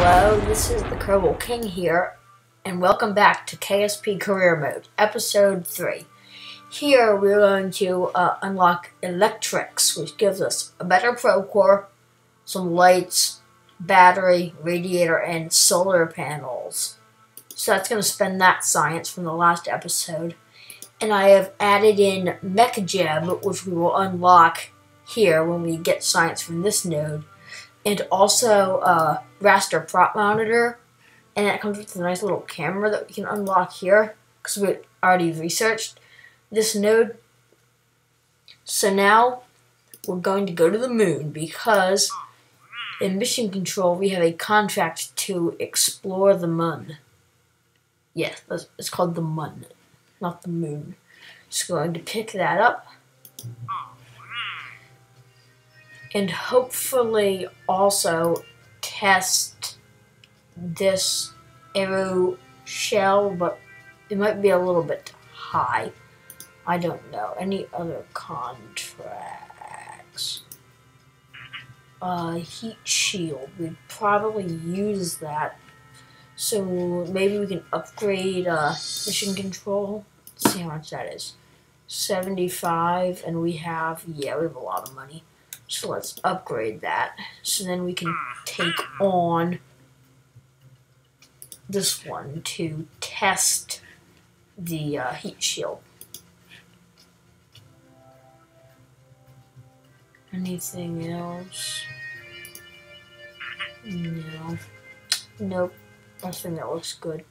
Hello, this is the Kerbal King here, and welcome back to KSP Career Mode, Episode 3. Here we're going to unlock Electrics, which gives us a better probe core, some lights, battery, radiator, and solar panels. So that's going to spend that science from the last episode. And I have added in MechJeb, which we will unlock here when we get science from this node. And also a raster prop monitor, and that comes with a nice little camera that we can unlock here because we already researched this node. So now we're going to go to the moon because in mission control we have a contract to explore the moon. Yes, it's called the moon, not the moon. Just going to pick that up. And hopefully also test this arrow shell, but it might be a little bit high. I don't know. Any other contracts? Heat shield. We'd probably use that. So maybe we can upgrade mission control. Let's see how much that is. 75, and we have a lot of money. So let's upgrade that, so then we can take on this one to test the heat shield. Anything else? No. Nope. Nothing that looks good.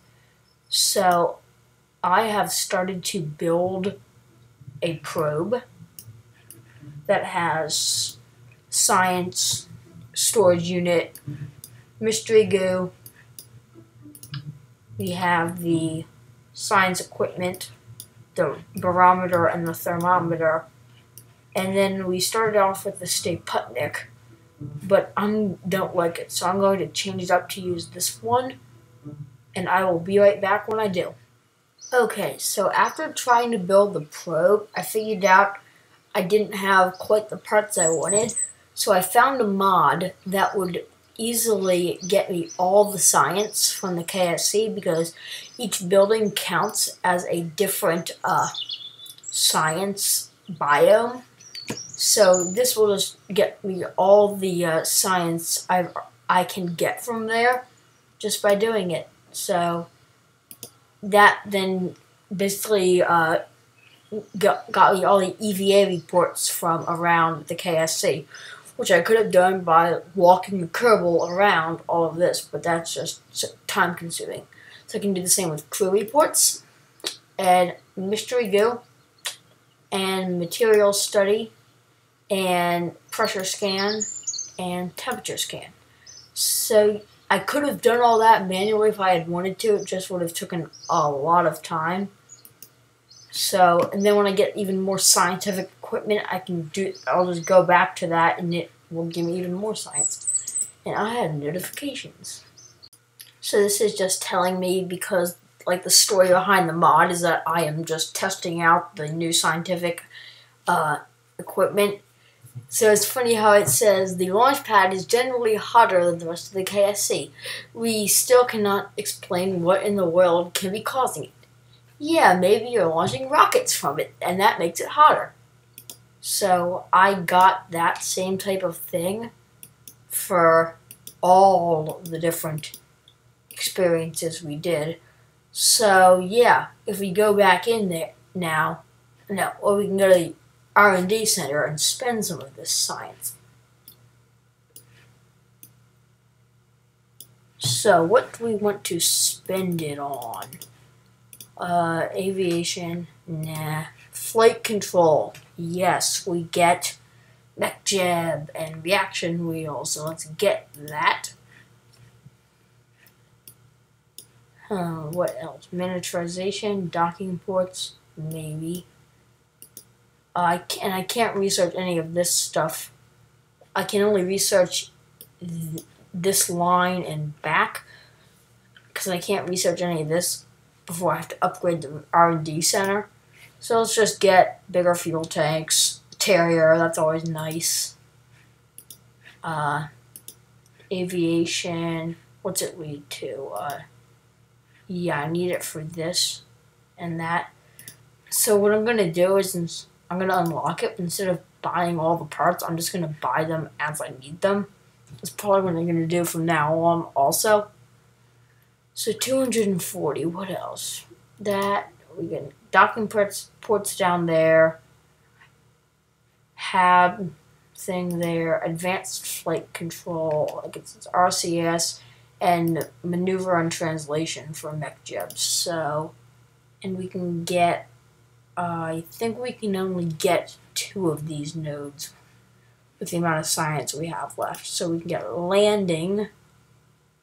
So I have started to build a probe that has science, storage unit, mystery goo. We have the science equipment, the barometer and the thermometer, and then we started off with the Stay-Putnik, but I don't like it, so I'm going to change it up to use this one, and I will be right back when I do. Okay, so after trying to build the probe, I figured out I didn't have quite the parts I wanted. So I found a mod that would easily get me all the science from the KSC because each building counts as a different science biome. So this will just get me all the science I can get from there just by doing it. So that then basically got me all the EVA reports from around the KSC, which I could have done by walking the Kerbal around all of this, but that's just time consuming. So I can do the same with crew reports, and mystery goo, and material study, and pressure scan, and temperature scan. So I could have done all that manually if I had wanted to, it just would have taken a lot of time. So, and then when I get even more scientific equipment, I'll just go back to that and it will give me even more science. And I have notifications. So this is just telling me because, like, the story behind the mod is that I am just testing out the new scientific equipment. So it's funny how it says the launch pad is generally hotter than the rest of the KSC. We still cannot explain what in the world can be causing it. Yeah, maybe you're launching rockets from it, and that makes it hotter. So I got that same type of thing for all the different experiences we did. So yeah, if we go back in there now, or we can go to the R&D center and spend some of this science. So what do we want to spend it on? Aviation, nah. Flight control, yes, we get MechJeb and reaction wheels, so let's get that. What else? Miniaturization, docking ports, maybe. I can't research any of this stuff. I can only research this line and back, because I can't research any of this before I have to upgrade the R&D center. So let's just get bigger fuel tanks, Terrier, that's always nice. Aviation, what's it lead to? Yeah, I need it for this and that. So what I'm gonna do is I'm gonna unlock it. Instead of buying all the parts, I'm just gonna buy them as I need them. That's probably what I'm gonna do from now on also. So 240, what else? That, we get docking ports down there. Hab thing there. Advanced flight control, like it's RCS, and maneuver and translation for mech jebs. So, and we can get, I think we can only get 2 of these nodes with the amount of science we have left. So we can get landing,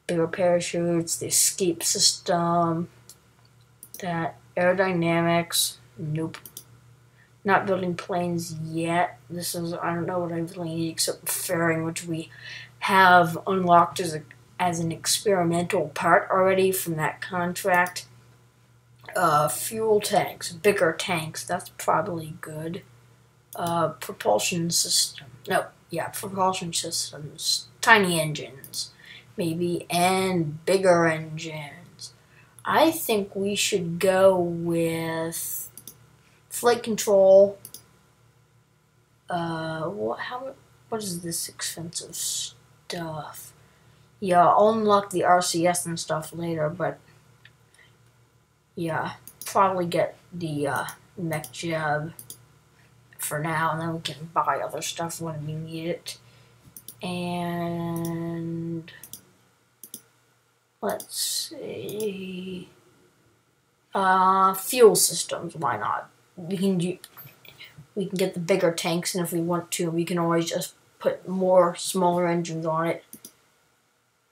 bigger parachutes, the escape system, that aerodynamics, nope. Not building planes yet. This is, I don't know what I really need except fairing, which we have unlocked as an experimental part already from that contract. Fuel tanks, bigger tanks, that's probably good. Propulsion system, no, yeah, propulsion systems, tiny engines, maybe, and bigger engines. I think we should go with flight control. What is this expensive stuff? Yeah, I'll unlock the RCS and stuff later, but yeah, probably get the mech jeb for now, and then we can buy other stuff when we need it. And let's see, fuel systems. Why not? We can get the bigger tanks, and if we want to, we can always just put more smaller engines on it.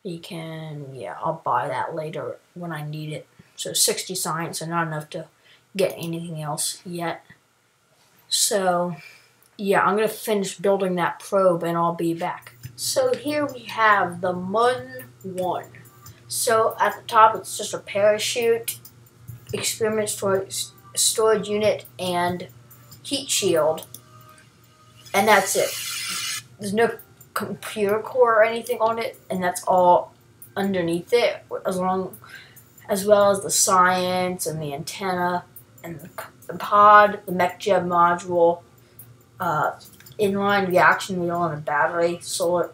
We can, yeah, I'll buy that later when I need it. So 60 science, and not enough to get anything else yet. So, yeah, I'm going to finish building that probe, and I'll be back. So here we have the MUN 1. So at the top, it's just a parachute, experiment storage unit, and heat shield, and that's it. There's no computer core or anything on it, and that's all underneath it, as well as the science and the antenna and the pod, the mech jeb module, inline reaction wheel and a battery, solar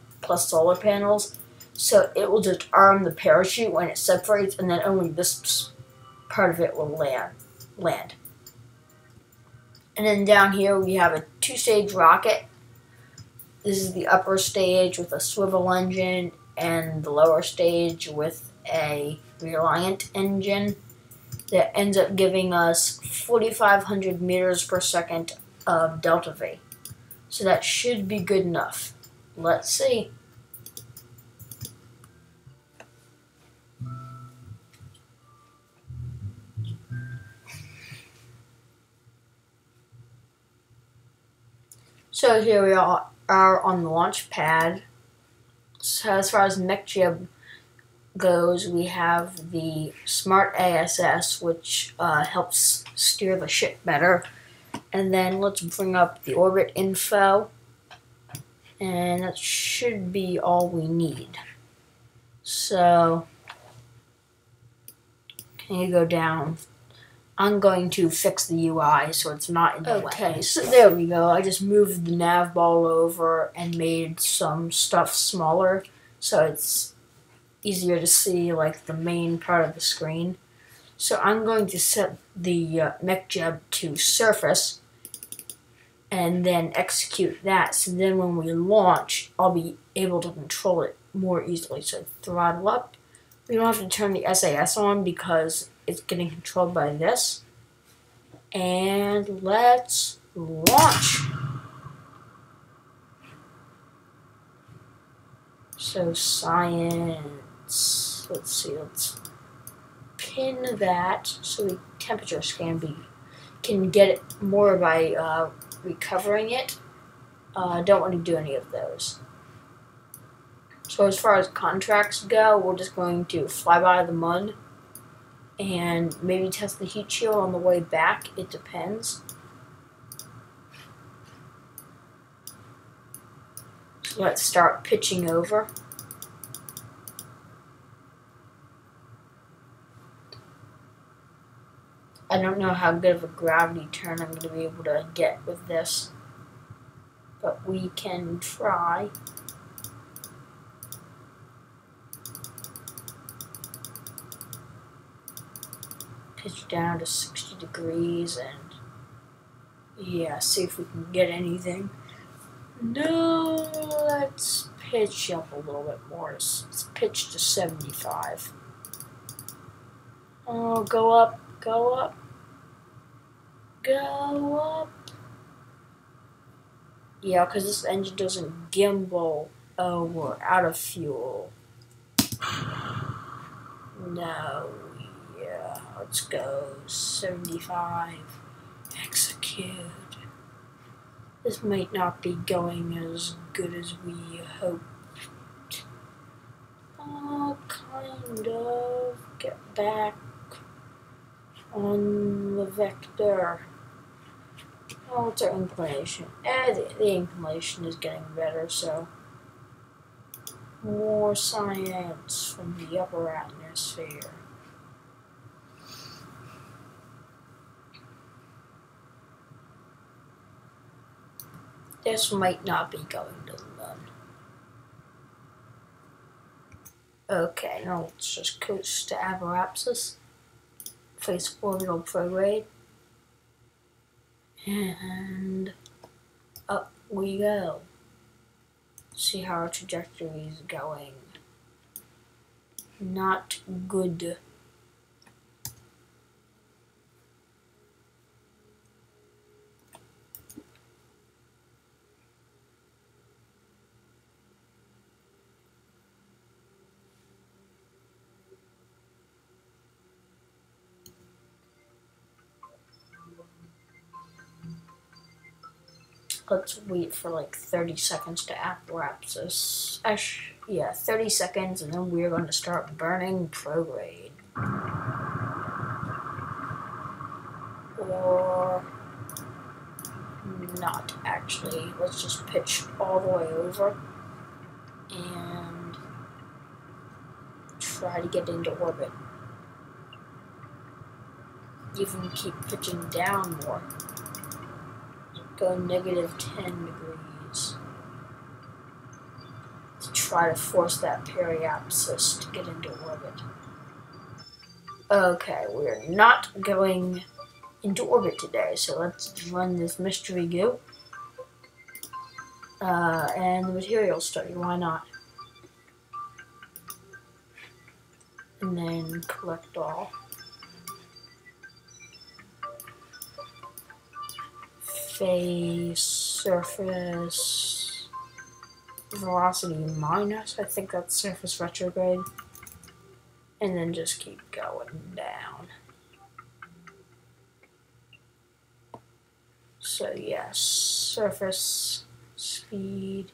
panels. So it will just arm the parachute when it separates, and then only this part of it will land. And then down here we have a 2-stage rocket. This is the upper stage with a swivel engine, and the lower stage with a Reliant engine that ends up giving us 4,500 meters per second of delta V. So that should be good enough. Let's see. So here we are on the launch pad. So as far as mech jeb goes, we have the Smart ASS, which helps steer the ship better. And then let's bring up the orbit info, and that should be all we need. So, can you go down? I'm going to fix the UI so it's not in the way. Okay, so there we go. I just moved the nav ball over and made some stuff smaller so it's easier to see, like the main part of the screen. So I'm going to set the mech jeb to surface and then execute that. So then when we launch, I'll be able to control it more easily. So throttle up. We don't have to turn the SAS on because it's getting controlled by this. And let's launch. So science, let's see, let's pin that so the temperature scan can get it more by recovering it. Don't want to do any of those. So as far as contracts go, we're just going to fly by the MUN and maybe test the heat shield on the way back. It depends. So let's start pitching over. I don't know how good of a gravity turn I'm going to be able to get with this, but we can try. Pitch down to 60 degrees and yeah, see if we can get anything. No, let's pitch up a little bit more. Let's pitch to 75. Oh, go up, go up, go up. Yeah, because this engine doesn't gimbal. Oh, we're out of fuel. No, yeah, let's go 75. Execute. This might not be going as good as we hoped. Oh, kind of. Get back on the vector. Oh, what's our inclination? The inclination is getting better, so more science from the upper atmosphere. This might not be going to the moon. Okay, now let's just coast to Aberapsis. Face orbital prograde. And up we go. See how our trajectory is going. Not good. Let's wait for like 30 seconds to Aberapsis. Yeah, 30 seconds, and then we're going to start burning prograde. Or not, actually. Let's just pitch all the way over and try to get into orbit. Even keep pitching down more. Go negative 10 degrees. To try to force that periapsis to get into orbit. Okay, we're not going into orbit today, so let's run this mystery goo. And the material study, why not? And then collect all. Phase, surface, velocity minus, I think that's surface retrograde. And then just keep going down. So yes, surface, speed,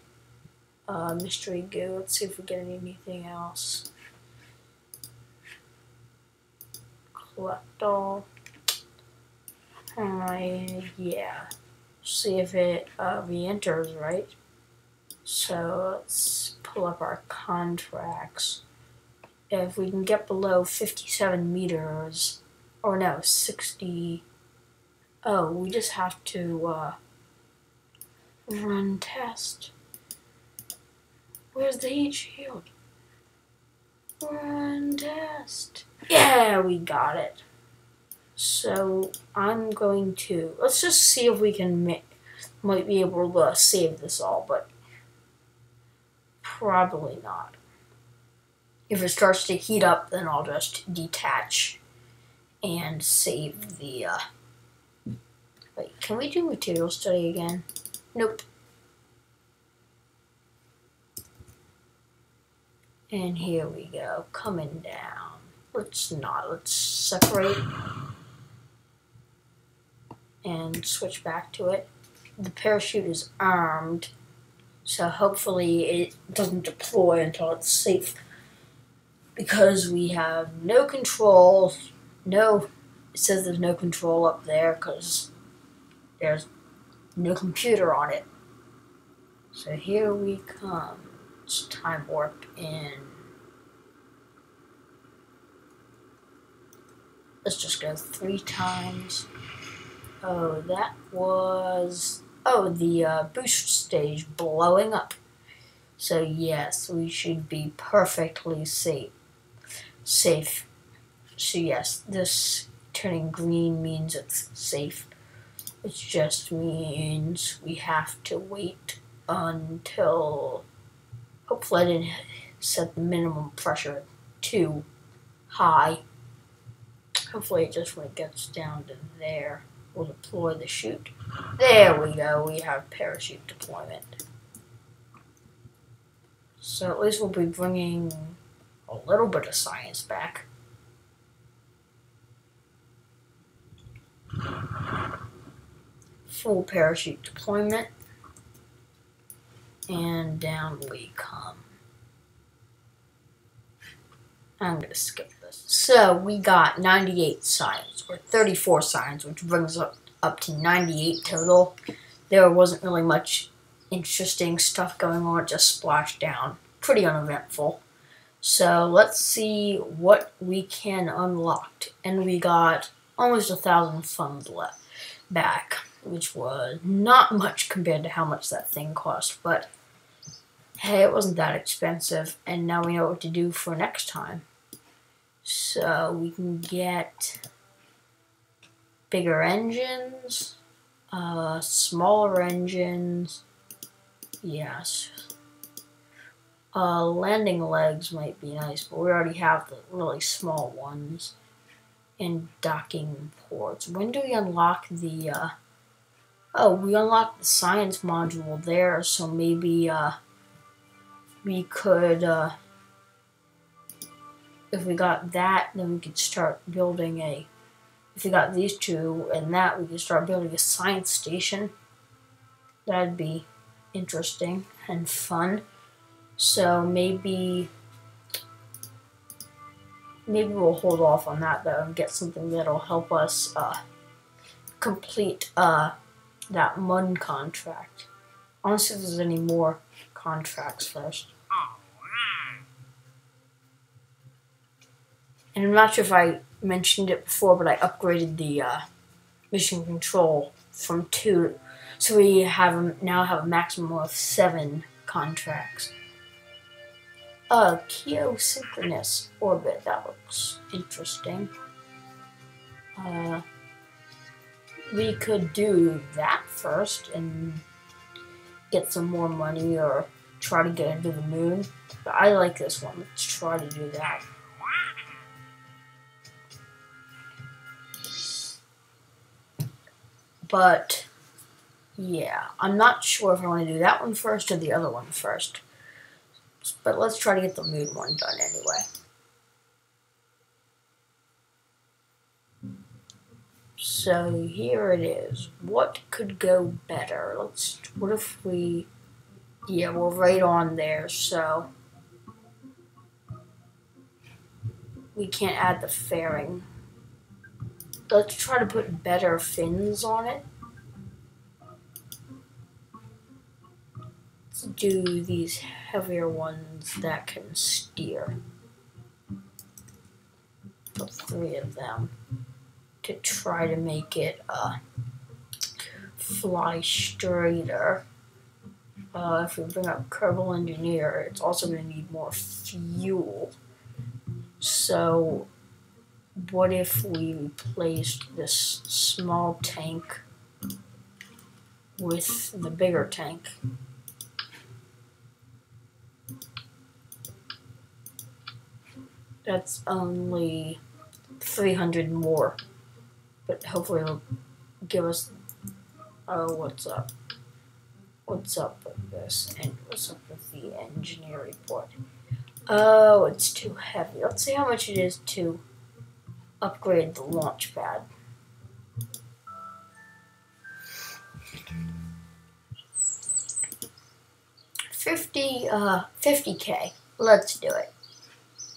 mystery goo. Let's see if we get anything else. Collect all. Yeah. See if it re-enters, right? So let's pull up our contracts. If we can get below 57 meters, or no, 60. Oh, we just have to run test. Where's the heat shield? Run test. Yeah, we got it. So I'm going to, let's just see if we can might be able to save this all, but probably not. If it starts to heat up, then I'll just detach and save the, wait, can we do material study again? Nope. And here we go, coming down. Let's separate and switch back to it. The parachute is armed, so hopefully it doesn't deploy until it's safe. Because we have no control, it says there's no control up there because there's no computer on it. So here we come. Let's time warp in. Let's just go 3 times. Oh, that was... Oh, the boost stage blowing up. So yes, we should be perfectly safe. So yes, this turning green means it's safe. It just means we have to wait until... Hopefully I didn't set the minimum pressure too high. Hopefully just when it gets down to there, we'll deploy the chute. There we go, we have parachute deployment. So at least we'll be bringing a little bit of science back. Full parachute deployment. And down we come. I'm going to skip this. So we got 98 science, or 34 science, which brings up to 98 total. There wasn't really much interesting stuff going on, it just splashed down. Pretty uneventful. So let's see what we can unlock. And we got almost 1,000 funds left back, which was not much compared to how much that thing cost, but hey, it wasn't that expensive, and now we know what to do for next time. So we can get bigger engines, smaller engines, yes. Landing legs might be nice, but we already have the really small ones. And docking ports. When do we unlock the, oh, we unlocked the science module there, so maybe, we could, if we got that, then we could start building if we got these two and that, we could start building a science station. That'd be interesting and fun. So maybe we'll hold off on that though and get something that'll help us complete that MUN contract. I want to see if there's any more contracts first. And I'm not sure if I mentioned it before, but I upgraded the mission control from 2, so we now have a maximum of 7 contracts. Geosynchronous orbit, that looks interesting. We could do that first and get some more money or try to get into the moon. But I like this one. Let's try to do that. But yeah, I'm not sure if I want to do that one first or the other one first. But let's try to get the moon one done anyway. So here it is. What could go better? What if we, yeah, we're right on there, so we can't add the fairing. Let's try to put better fins on it. Let's do these heavier ones that can steer. Put 3 of them to try to make it fly straighter. If we bring up Kerbal Engineer, it's also going to need more fuel. So what if we replaced this small tank with the bigger tank? That's only 300 more, but hopefully it'll give us, oh, what's up? What's up with this? And what's up with the engineer report? Oh, it's too heavy. Let's see how much it is to upgrade the launch pad. 50K. Let's do it.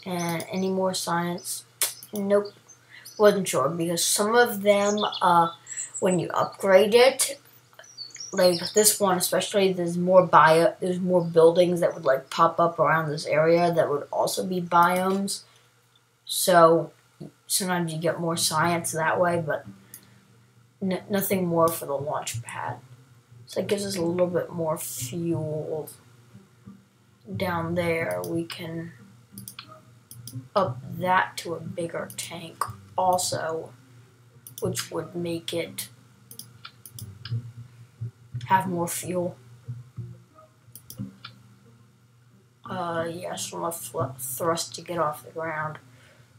And any more science? Nope. Wasn't sure because some of them, when you upgrade it, like this one especially, there's more buildings that would like pop up around this area that would also be biomes. So sometimes you get more science that way, but nothing more for the launch pad. So it gives us a little bit more fuel. Down there, we can up that to a bigger tank also, which would make it have more fuel. Yes, from a thrust to get off the ground.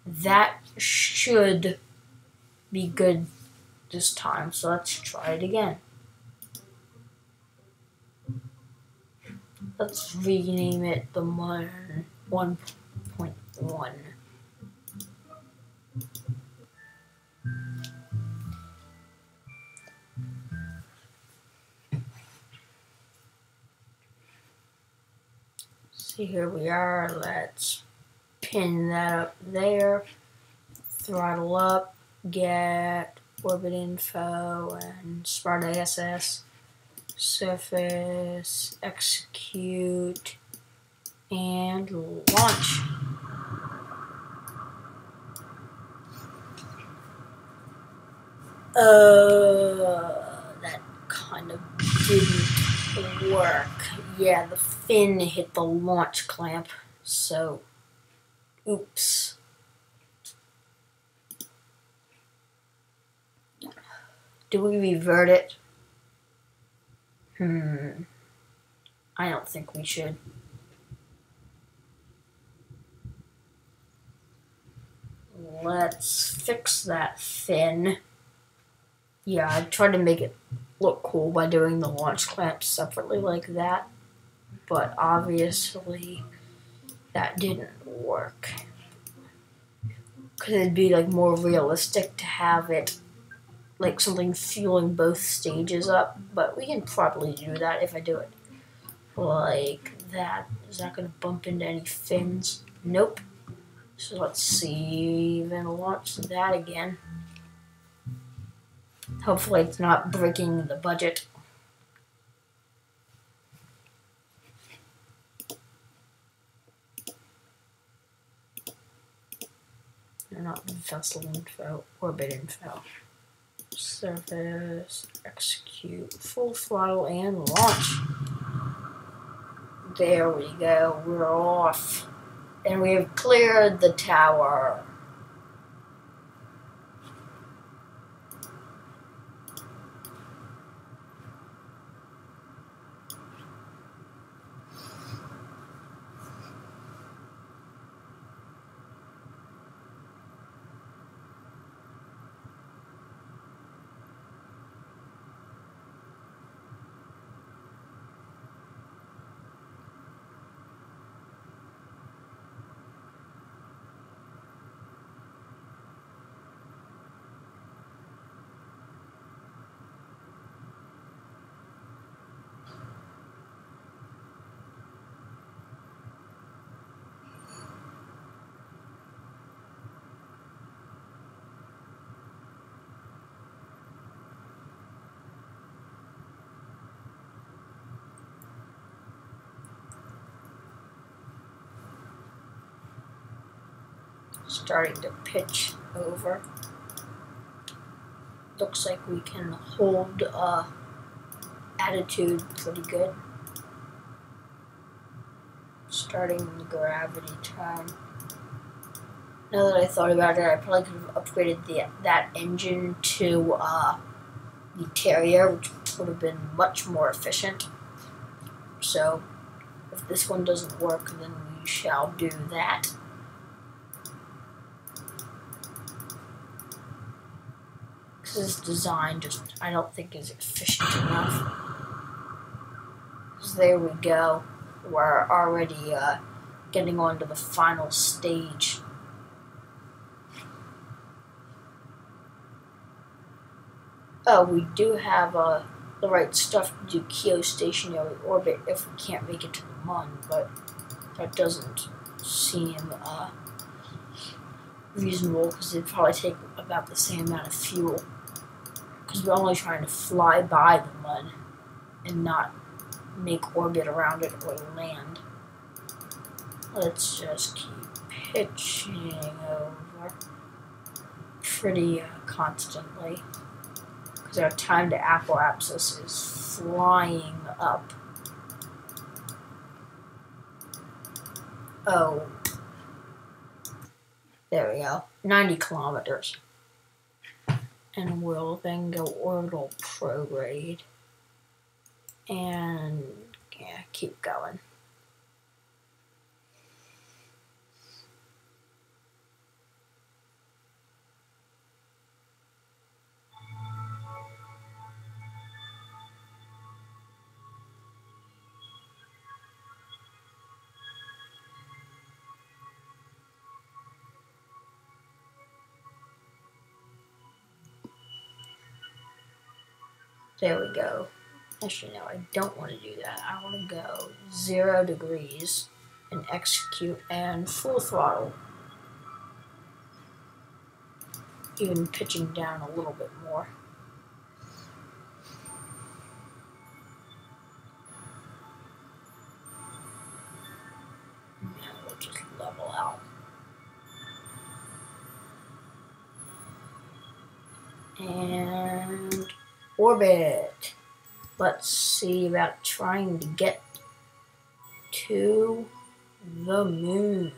That should be good this time, so let's try it again. Let's rename it the 1.1. See, here we are. Let's pin that up there. Throttle up, get orbit info and smart ASS. Surface, execute, and launch. That kind of didn't work. Yeah, the fin hit the launch clamp, so oops. Do we revert it? I don't think we should. Let's fix that fin. Yeah, I tried to make it look cool by doing the launch clamps separately like that, but obviously that didn't work. Because it'd be like more realistic to have it like something fueling both stages up, but we can probably do that if I do it like that. Is that going to bump into any fins? Nope. So let's see, then launch that again. Hopefully it's not breaking the budget. Not vessel info, orbit info. Surface, execute, full throttle, and launch. There we go, we're off. And we have cleared the tower. Starting to pitch over. Looks like we can hold attitude pretty good. Starting the gravity time. Now that I thought about it, I probably could have upgraded that engine to the Terrier, which would have been much more efficient. So if this one doesn't work, then we shall do that. This design just, I don't think, is efficient enough. So there we go. We're already getting on to the final stage. Oh, we do have the right stuff to do geostationary orbit if we can't make it to the Mun, but that doesn't seem reasonable because it'd probably take about the same amount of fuel. Because we're only trying to fly by the Mun and not make orbit around it or land. Let's just keep pitching over. pretty constantly because our time to apoapsis is flying up. Oh, there we go, 90 kilometers. And we'll then go orbital prograde and yeah, keep going. There we go. Actually, no, I don't want to do that. I want to go 0 degrees and execute and full throttle. Even pitching down a little bit more. And we'll just level out. And orbit. Let's see about trying to get to the moon.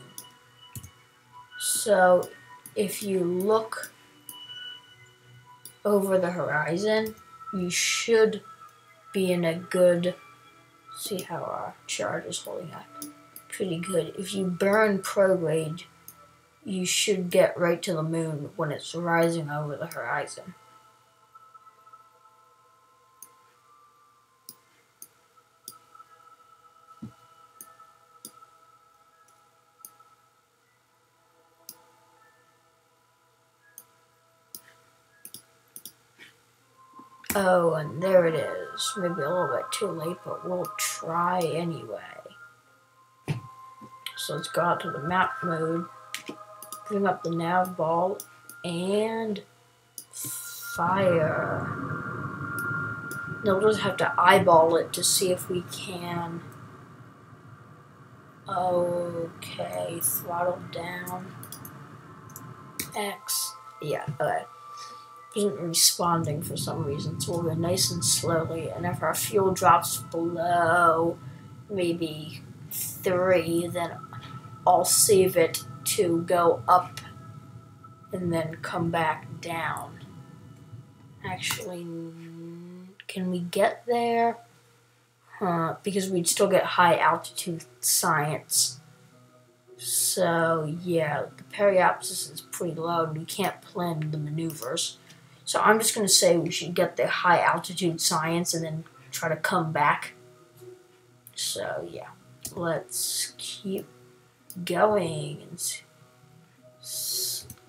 So if you look over the horizon, you should be in a good, see how our chart is holding up, pretty good. If you burn prograde, you should get right to the moon when it's rising over the horizon. Oh, and there it is. Maybe a little bit too late, but we'll try anyway. So let's go out to the map mode, bring up the nav ball, and fire. Now we'll just have to eyeball it to see if we can. Okay, throttle down. X. Yeah, okay. Isn't responding for some reason, so we'll go nice and slowly, and if our fuel drops below maybe 3, then I'll save it to go up and then come back down. Actually, can we get there? Because we'd still get high altitude science. So yeah, the periapsis is pretty low and we can't plan the maneuvers. So I'm just going to say we should get the high altitude science and then try to come back. So yeah, let's keep going and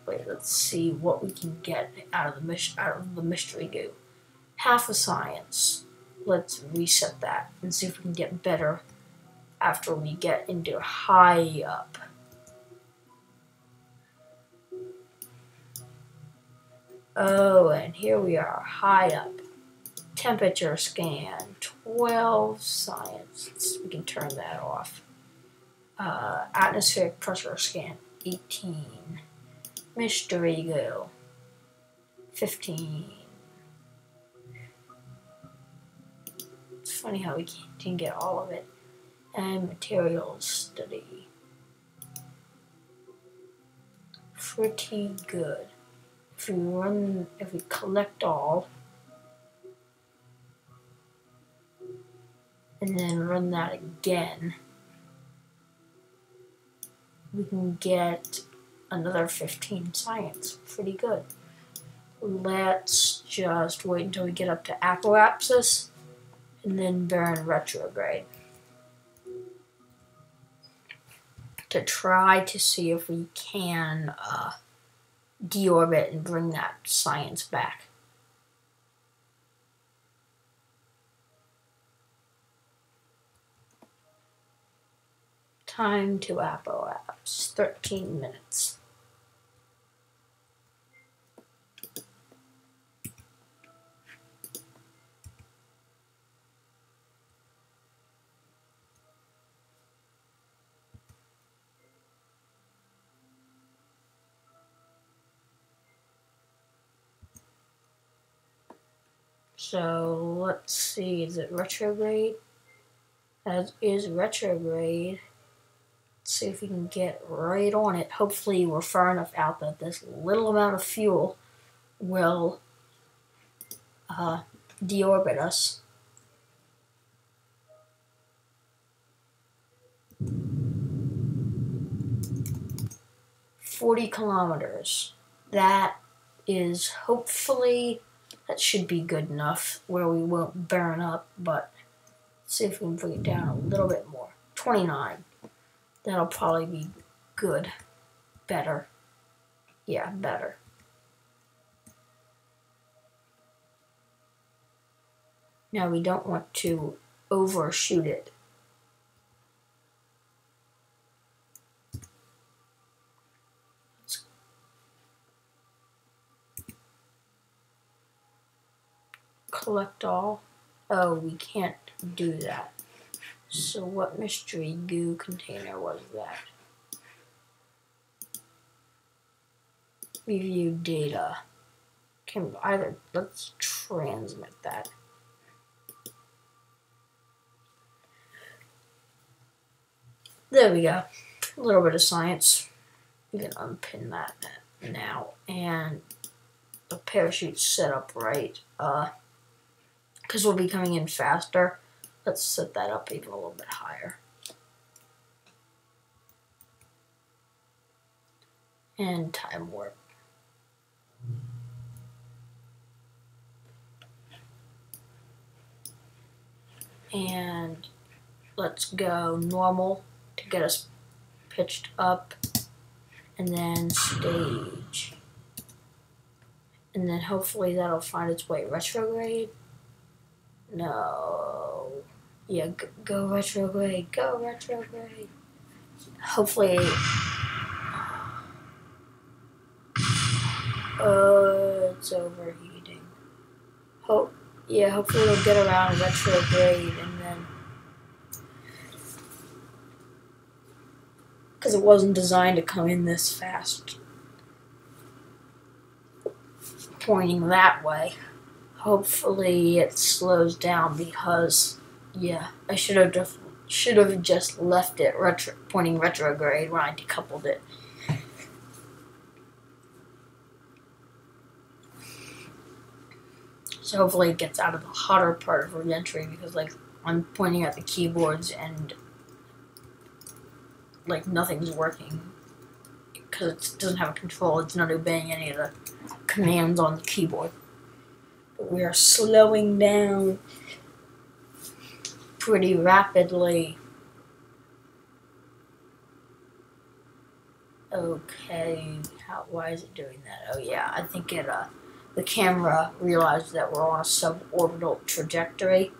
let's see what we can get out of the mystery goo. Half a science. Let's reset that and see if we can get better after we get into high up. Oh, and here we are, high up. Temperature scan, 12 science. We can turn that off. Atmospheric pressure scan, 18. Mystery goo, 15. It's funny how we didn't get all of it. And materials study. Pretty good. If we collect all, and then run that again, we can get another 15 science. Pretty good. Let's just wait until we get up to apoapsis, and then burn retrograde. To try to see if we can deorbit and bring that science back. Time to apoapsis, 13 minutes. So let's see, is it retrograde? That is retrograde. Let's see if we can get right on it. Hopefully we're far enough out that this little amount of fuel will deorbit us. "40 kilometers. That is hopefully, that should be good enough where we won't burn up, but let's see if we can bring it down a little bit more. 29. That'll probably be good. Better. Yeah, better. Now we don't want to overshoot it. Collect all. Oh, we can't do that. So what mystery goo container was that? Review data. Can either, let's transmit that. There we go. A little bit of science. We can unpin that now. And the parachute's set up right. Because we'll be coming in faster. Let's set that up even a little bit higher. And time warp. And let's go normal to get us pitched up. And then stage. And then hopefully that'll find its way retrograde. No. Yeah, go retrograde. Go retrograde. Hopefully. It's overheating. Yeah, hopefully it'll get around retrograde and then. Because it wasn't designed to come in this fast. Pointing that way. Hopefully it slows down because, yeah, I should have just left it pointing retrograde when I decoupled it. So hopefully it gets out of the hotter part of re-entry because, like, I'm pointing at the keyboards and, like, nothing's working because it doesn't have a control. It's not obeying any of the commands on the keyboard. But we are slowing down pretty rapidly. Okay, why is it doing that? Oh yeah, I think the camera realized that we're on a suborbital trajectory.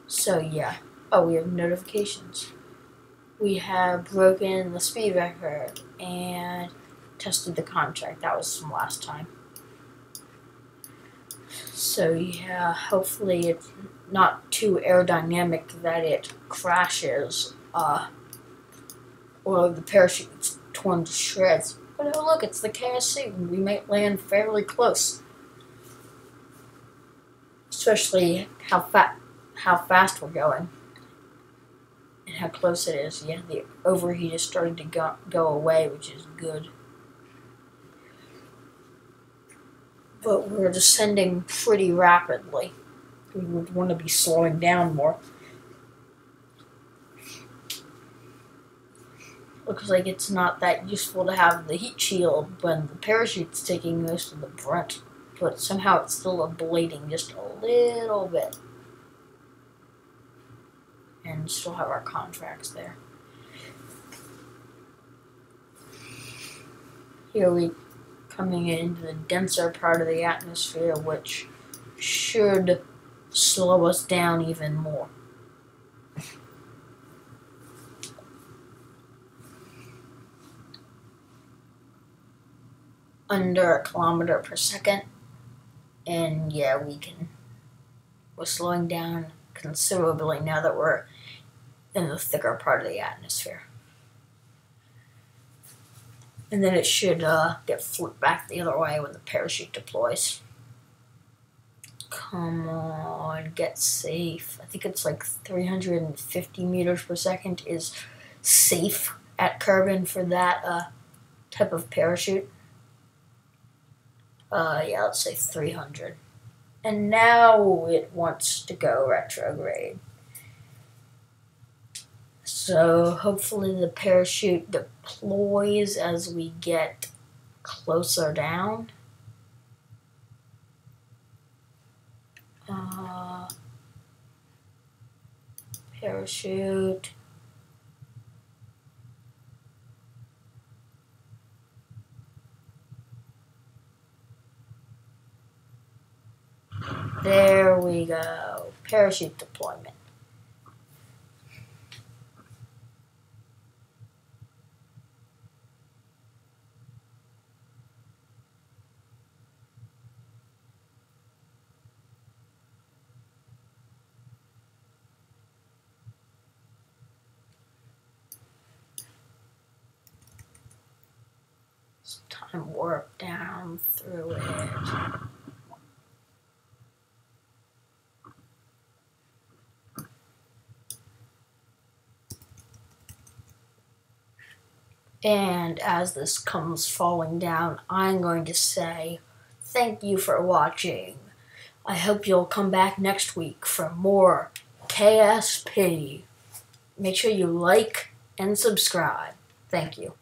So yeah. Oh, we have notifications. We have broken the speed record and tested the contract. That was from last time. So yeah, hopefully it's not too aerodynamic that it crashes, or the parachute's torn to shreds. But oh look, it's the KSP. We might land fairly close. Especially how fast we're going. And how close it is. Yeah, the overheat is starting to go away, which is good. But we're descending pretty rapidly. We would want to be slowing down more. Looks like it's not that useful to have the heat shield when the parachute's taking most of the brunt. But somehow it's still ablating just a little bit. And still have our contracts there. Here we coming into the denser part of the atmosphere, which should slow us down even more. Under 1 kilometer per second. And yeah, we're slowing down considerably now that we're in the thicker part of the atmosphere. And then it should get flipped back the other way when the parachute deploys. Come on, get safe. I think it's like 350 meters per second is safe at Kerbal for that type of parachute. Yeah, let's say 300. And now it wants to go retrograde. So hopefully the parachute deploys as we get closer down. Parachute. There we go. Parachute deployment. Time warp down through it. And as this comes falling down, I'm going to say thank you for watching. I hope you'll come back next week for more KSP. Make sure you like and subscribe. Thank you.